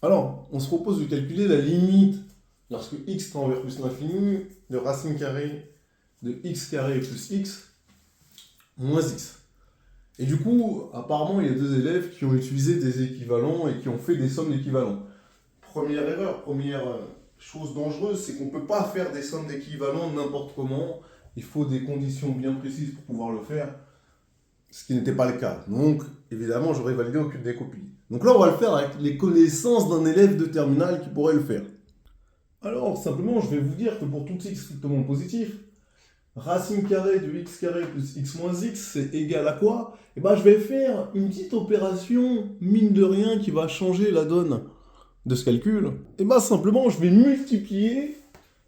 Alors, on se propose de calculer la limite lorsque x tend vers plus l'infini de racine carrée de x carré plus x moins x. Et du coup, apparemment, il y a deux élèves qui ont utilisé des équivalents et qui ont fait des sommes d'équivalents. Première erreur, première chose dangereuse, c'est qu'on ne peut pas faire des sommes d'équivalents n'importe comment. Il faut des conditions bien précises pour pouvoir le faire, ce qui n'était pas le cas. Donc, évidemment, j'aurais validé aucune des copies. Donc là, on va le faire avec les connaissances d'un élève de terminale qui pourrait le faire. Alors, simplement, je vais vous dire que pour tout x strictement positif, racine carrée de x carré plus x moins x, c'est égal à quoi? Eh bien, je vais faire une petite opération, mine de rien, qui va changer la donne de ce calcul. Et bien, simplement, je vais multiplier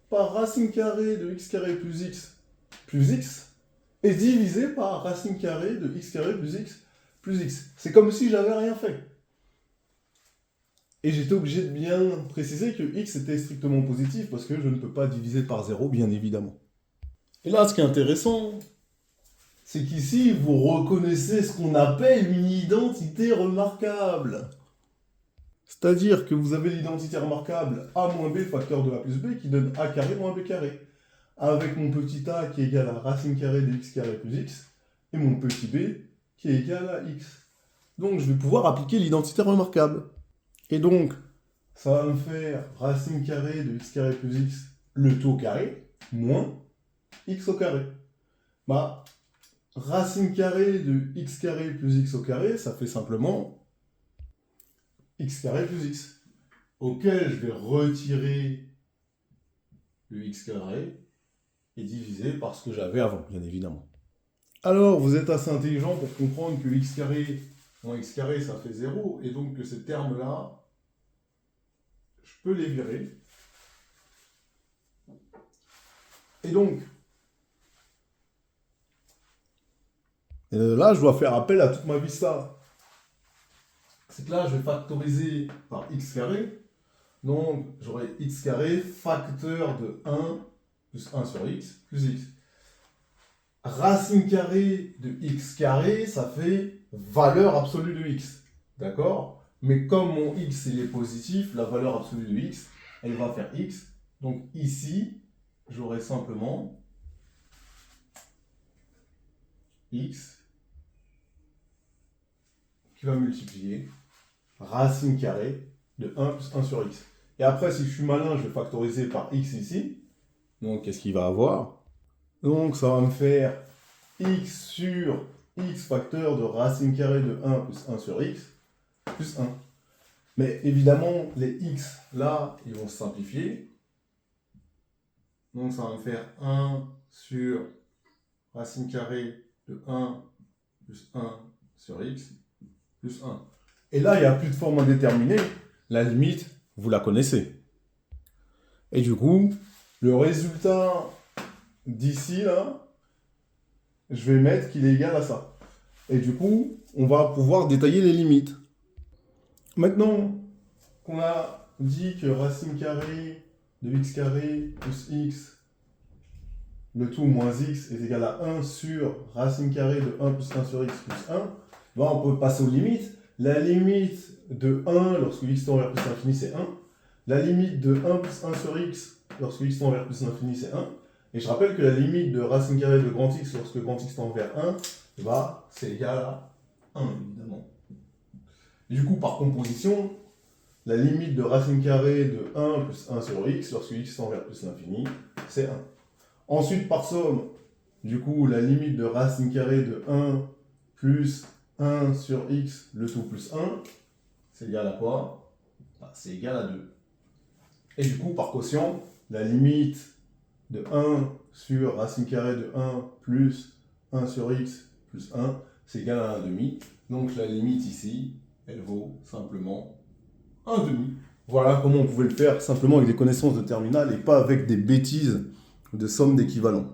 par racine carrée de x carré plus x, et diviser par racine carrée de x carré plus x. C'est comme si j'avais rien fait. Et j'étais obligé de bien préciser que x était strictement positif, parce que je ne peux pas diviser par 0, bien évidemment. Et là, ce qui est intéressant, c'est qu'ici, vous reconnaissez ce qu'on appelle une identité remarquable. C'est-à-dire que vous avez l'identité remarquable a moins b facteur de a plus b qui donne a carré moins b carré. Avec mon petit a qui est égal à racine carrée de x carré plus x, et mon petit b qui est égal à x. Donc je vais pouvoir appliquer l'identité remarquable. Et donc, ça va me faire racine carrée de x carré plus x, le tout au carré, moins x au carré. Bah, racine carrée de x carré plus x au carré, ça fait simplement x carré plus x, auquel je vais retirer le x carré et diviser par ce que j'avais avant, bien évidemment. Alors, vous êtes assez intelligent pour comprendre que x carré moins x carré, ça fait 0, et donc que ces termes-là, je peux les virer. Et donc, là, je dois faire appel à toute ma vista. C'est que là, je vais factoriser par x carré. Donc, j'aurai x carré facteur de 1 plus 1 sur x plus x. Racine carrée de x carré, ça fait valeur absolue de x. D'accord? Mais comme mon x il est positif, la valeur absolue de x, elle va faire x. Donc ici, j'aurai simplement x qui va multiplier racine carrée de 1 plus 1 sur x. Et après, si je suis malin, je vais factoriser par x ici. Donc, qu'est-ce qu'il va avoir? Donc, ça va me faire x sur x facteur de racine carrée de 1 plus 1 sur x plus 1. Mais évidemment, les x, là, ils vont se simplifier. Donc, ça va me faire 1 sur racine carrée de 1 plus 1 sur x plus 1. Et là, il n'y a plus de forme indéterminée. La limite, vous la connaissez. Et du coup, le résultat d'ici, là, je vais mettre qu'il est égal à ça. Et du coup, on va pouvoir détailler les limites. Maintenant qu'on a dit que racine carrée de x carré plus x, le tout moins x, est égal à 1 sur racine carrée de 1 plus 1 sur x plus 1, ben on peut passer aux limites. La limite de 1 lorsque x tend vers plus l'infini, c'est 1. La limite de 1 plus 1 sur x lorsque x tend vers plus l'infini, c'est 1. Et je rappelle que la limite de racine carrée de grand x lorsque grand x tend vers 1, bah, c'est égal à 1, évidemment. Et du coup, par composition, la limite de racine carrée de 1 plus 1 sur x lorsque x tend vers plus l'infini, c'est 1. Ensuite, par somme, du coup, la limite de racine carrée de 1 plus 1 sur x, le tout plus 1, c'est égal à quoi? C'est égal à 2. Et du coup, par quotient, la limite de 1 sur racine carrée de 1 plus 1 sur x plus 1, c'est égal à 1,5. Donc la limite ici, elle vaut simplement 1,5. Voilà comment on pouvait le faire simplement avec des connaissances de terminale et pas avec des bêtises de somme d'équivalents.